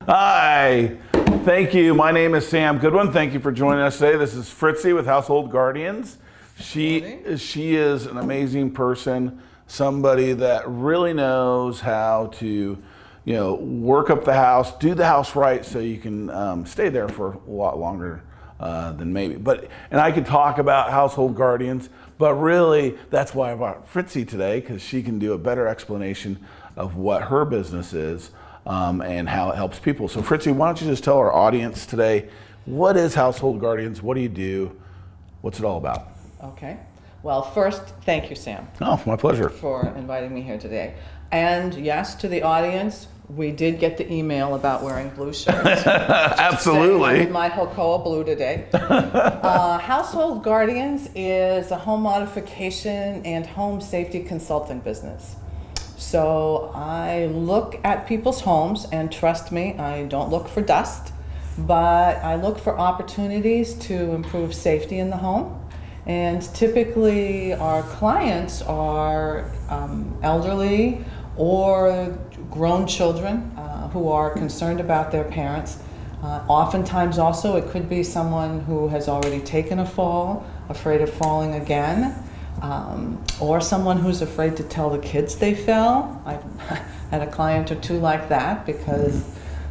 Hi, thank you. My name is Sam Goodwin. Thank you for joining us today. This is Fritzi with Household Guardians. She is an amazing person, somebody that really knows how to, work up the house, do the house right, so you can stay there for a lot longer than maybe. And I could talk about Household Guardians, but really that's why I brought Fritzi today, because she can do a better explanation of what her business is. And how it helps people. So Fritzi, why don't you just tell our audience today, what is Household Guardians? What do you do? What's it all about? Okay. Well, first, thank you, Sam. Oh, my pleasure. For inviting me here today. And yes, to the audience, we did get the email about wearing blue shirts. Absolutely. With my Hokoa blue today. Household Guardians is a home modification and home safety consulting business. So I look at people's homes, and trust me, I don't look for dust, but I look for opportunities to improve safety in the home. And typically our clients are elderly or grown children who are concerned about their parents. Oftentimes also it could be someone who has already taken a fall, afraid of falling again. Or someone who's afraid to tell the kids they fell. I've had a client or two like that because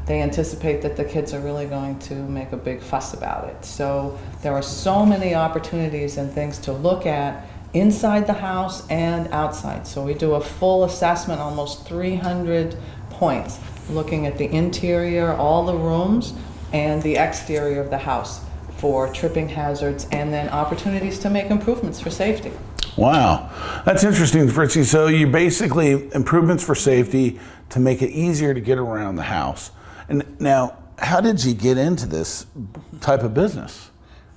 they anticipate that the kids are really going to make a big fuss about it. So there are so many opportunities and things to look at inside the house and outside. So we do a full assessment, almost 300 points, looking at the interior, all the rooms, and the exterior of the house for tripping hazards, and then opportunities to make improvements for safety. Wow, that's interesting, Fritzi. So you basically improvements for safety to make it easier to get around the house. And now, how did you get into this type of business?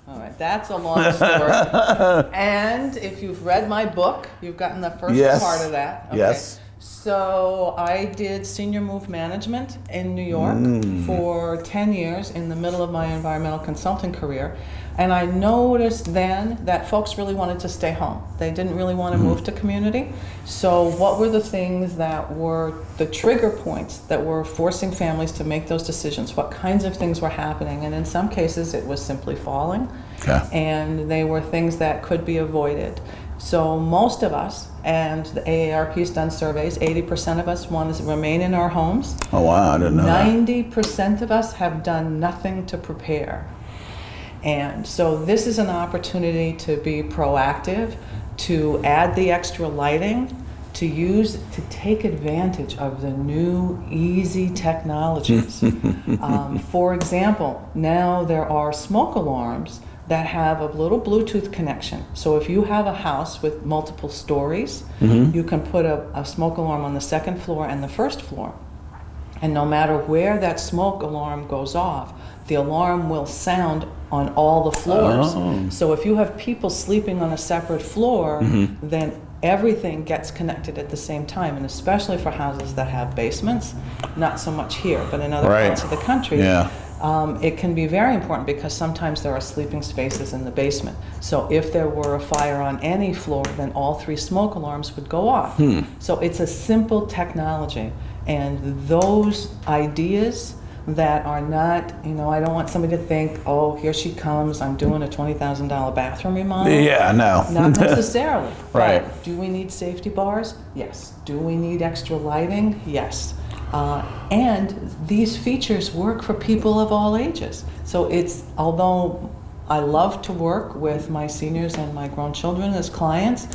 All right, that's a long story. And if you've read my book, you've gotten the first part of that. Okay. Yes. So I did senior move management in New York for 10 years in the middle of my environmental consulting career. And I noticed then that folks really wanted to stay home. They didn't really want to move to community. So what were the things that were the trigger points that were forcing families to make those decisions? What kinds of things were happening? And in some cases it was simply falling. Okay. And they were things that could be avoided. So most of us, and the AARP's done surveys, 80% of us want to remain in our homes. Oh wow, I didn't know 90% of us have done nothing to prepare. And so this is an opportunity to be proactive, to add the extra lighting, to take advantage of the new easy technologies. For example, now there are smoke alarms that have a little Bluetooth connection. So if you have a house with multiple stories, you can put a smoke alarm on the second floor and the first floor. And no matter where that smoke alarm goes off, the alarm will sound on all the floors. Oh. So if you have people sleeping on a separate floor, then everything gets connected at the same time. And especially for houses that have basements, not so much here, but in other parts of the country, it can be very important because sometimes there are sleeping spaces in the basement. So if there were a fire on any floor, then all 3 smoke alarms would go off. So it's a simple technology. And those ideas that are not, I don't want somebody to think, oh, here she comes, I'm doing a $20,000 bathroom remodel. Yeah, no. Not necessarily. Right. But do we need safety bars? Yes. Do we need extra lighting? Yes. And these features work for people of all ages. So although I love to work with my seniors and my grown children as clients,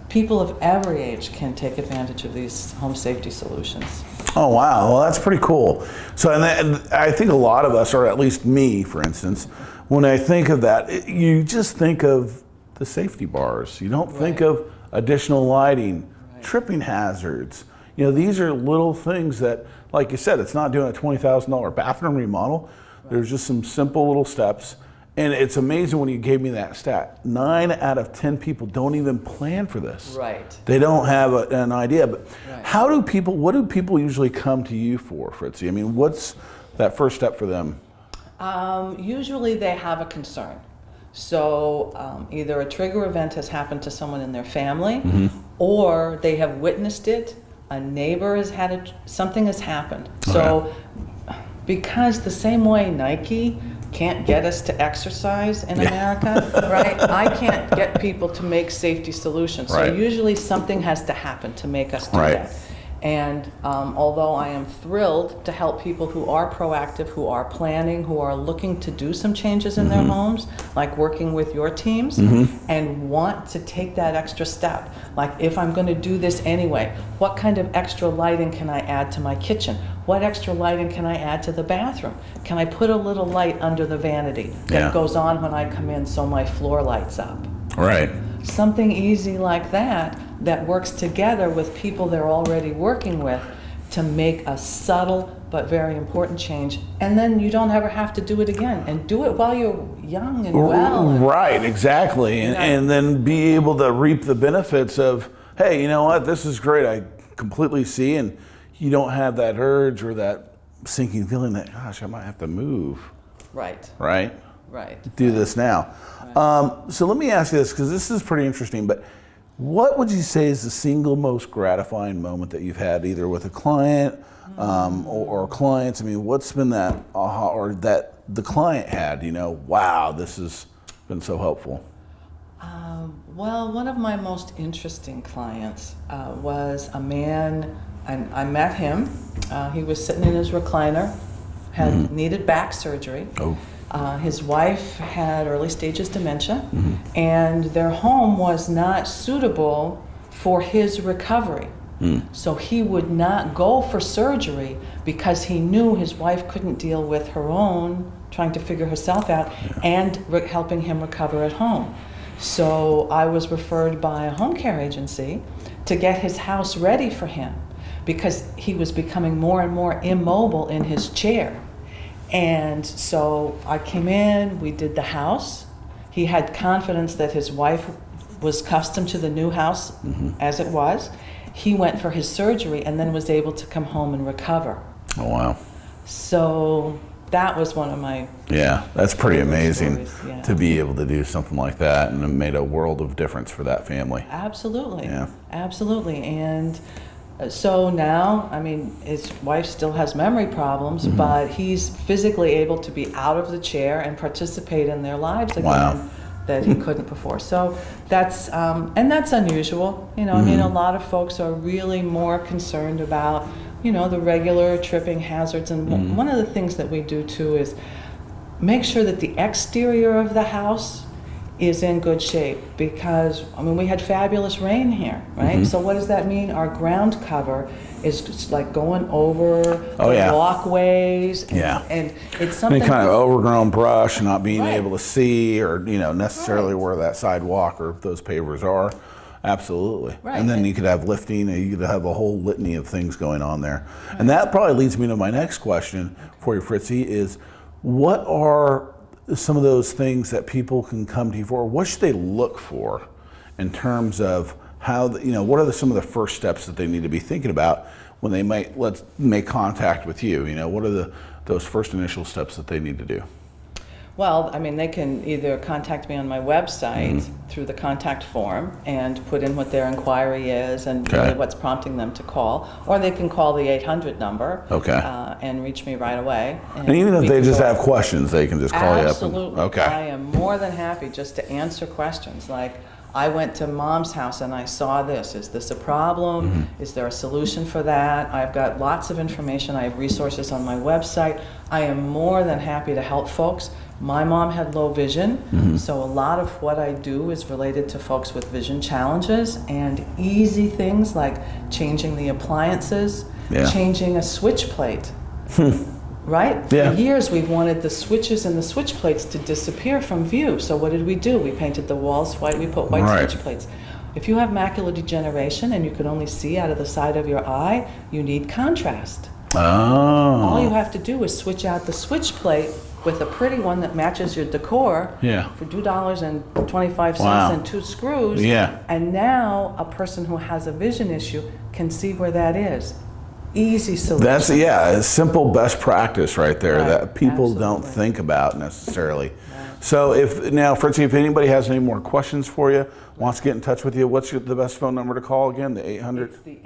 people of every age can take advantage of these home safety solutions. Oh wow, well that's pretty cool. So and I think a lot of us, or at least me for instance, when I think of that, you just think of the safety bars. You don't think of additional lighting, tripping hazards. These are little things that, like you said, it's not doing a $20,000 bathroom remodel. There's just some simple little steps. And it's amazing when you gave me that stat. 9 out of 10 people don't even plan for this. Right. They don't have an idea. But what do people usually come to you for, Fritzi? I mean, what's that first step for them? Usually they have a concern. So either a trigger event has happened to someone in their family, or they have witnessed it, a neighbor has had it, something has happened. So Because the same way Nike can't get us to exercise in America, right? I can't get people to make safety solutions. So Right. usually something has to happen to make us do Right. that. And although I am thrilled to help people who are proactive, who are planning, who are looking to do some changes in their homes, like working with your teams, and want to take that extra step, like if I'm going to do this anyway, what kind of extra lighting can I add to my kitchen? What extra lighting can I add to the bathroom? Can I put a little light under the vanity that Yeah. goes on when I come in so my floor lights up? Right. Something easy like that works together with people they're already working with to make a subtle but very important change. And then you don't ever have to do it again. And do it while you're young and well. Right, exactly. And, Yeah. and then be able to reap the benefits of, hey, you know what, this is great. I completely see. And you don't have that urge or that sinking feeling that, gosh, I might have to move. Right, Right? right. Do this now. So let me ask you this, because this is pretty interesting, but what would you say is the single most gratifying moment that you've had either with a client or clients? I mean, what's been that aha, or that the client had, wow, this has been so helpful? Well, one of my most interesting clients was a man, and I met him. He was sitting in his recliner, had needed back surgery. Oh. His wife had early stages dementia, and their home was not suitable for his recovery. So he would not go for surgery because he knew his wife couldn't deal with her own, trying to figure herself out, and helping him recover at home. So I was referred by a home care agency to get his house ready for him because he was becoming more and more immobile in his chair. And so I came in, we did the house. He had confidence that his wife was accustomed to the new house as it was. He went for his surgery and then was able to come home and recover. Oh, wow. So that was one of my... Yeah, that's pretty amazing stories, yeah. to be able to do something like that, and it made a world of difference for that family. Absolutely. Yeah. Absolutely. And so now, I mean, his wife still has memory problems, but he's physically able to be out of the chair and participate in their lives again. Wow. That he couldn't before. So that's, and that's unusual. I mean, a lot of folks are really more concerned about, the regular tripping hazards. And one of the things that we do too is make sure that the exterior of the house is in good shape, because I mean we had fabulous rain here, right? So what does that mean? Our ground cover is just like going over the walkways, and it's something Any kind of overgrown brush, not being Right. able to see, or necessarily where that sidewalk or those pavers are. Absolutely. Right. And then you could have lifting, and you could have a whole litany of things going on there. And that probably leads me to my next question for you, Fritzi, is what are some of those things that people can come to you for? What should they look for in terms of how, what are some of the first steps that they need to be thinking about when they make contact with you? What are those first initial steps that they need to do? Well, I mean, they can either contact me on my website through the contact form and put in what their inquiry is and really what's prompting them to call, or they can call the 800 number and reach me right away. And even if they just have questions, they can just call you up. Absolutely. Okay. I am more than happy just to answer questions like, I went to Mom's house and I saw this. Is this a problem? Is there a solution for that? I've got lots of information. I have resources on my website. I am more than happy to help folks. My mom had low vision, so a lot of what I do is related to folks with vision challenges and easy things like changing the appliances, changing a switch plate. Right? Yeah. For years we've wanted the switches and the switch plates to disappear from view. So what did we do? We painted the walls white, we put white switch plates. If you have macular degeneration and you can only see out of the side of your eye, you need contrast. Oh. All you have to do is switch out the switch plate with a pretty one that matches your decor for $2.25 and 2 screws. Yeah. And now a person who has a vision issue can see where that is. Easy solution. That's a simple best practice right there that people don't Absolutely. think about necessarily. So Fritzi, if anybody has any more questions for you, wants to get in touch with you, what's the best phone number to call again? The 800? It's the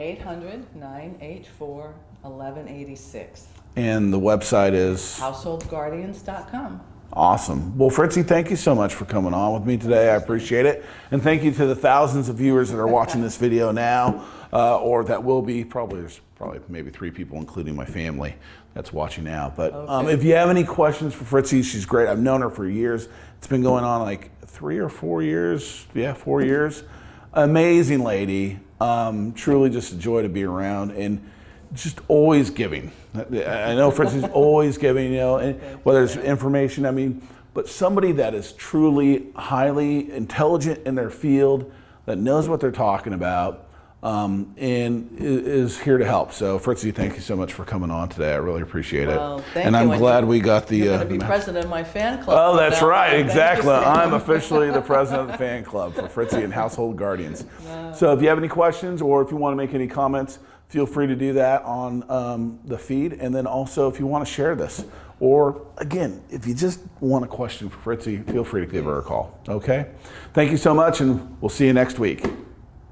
800-984-1186. And the website is? householdguardians.com. Awesome. Well, Fritzi, thank you so much for coming on with me today. I appreciate it. And thank you to the thousands of viewers that are watching this video now, or that will be. There's maybe 3 people, including my family, that's watching now. But if you have any questions for Fritzi, she's great. I've known her for years. It's been going on like 3 or 4 years. Yeah, 4 years. Amazing lady. Truly just a joy to be around, and just always giving. I know Fritzi's always giving, and whether it's information, but somebody that is truly highly intelligent in their field, that knows what they're talking about, and is here to help. So Fritzi, thank you so much for coming on today. I really appreciate it. Thank and you. I'm glad we got the... You're going to be president of my fan club. Oh, that's right, exactly. Thank you, Sam. I'm officially the president of the fan club for Fritzi and Household Guardians. So if you have any questions, or if you want to make any comments, feel free to do that on the feed. And then also, if you want to share this, or again, if you just want a question for Fritzi, feel free to give her a call. Okay? Thank you so much, and we'll see you next week.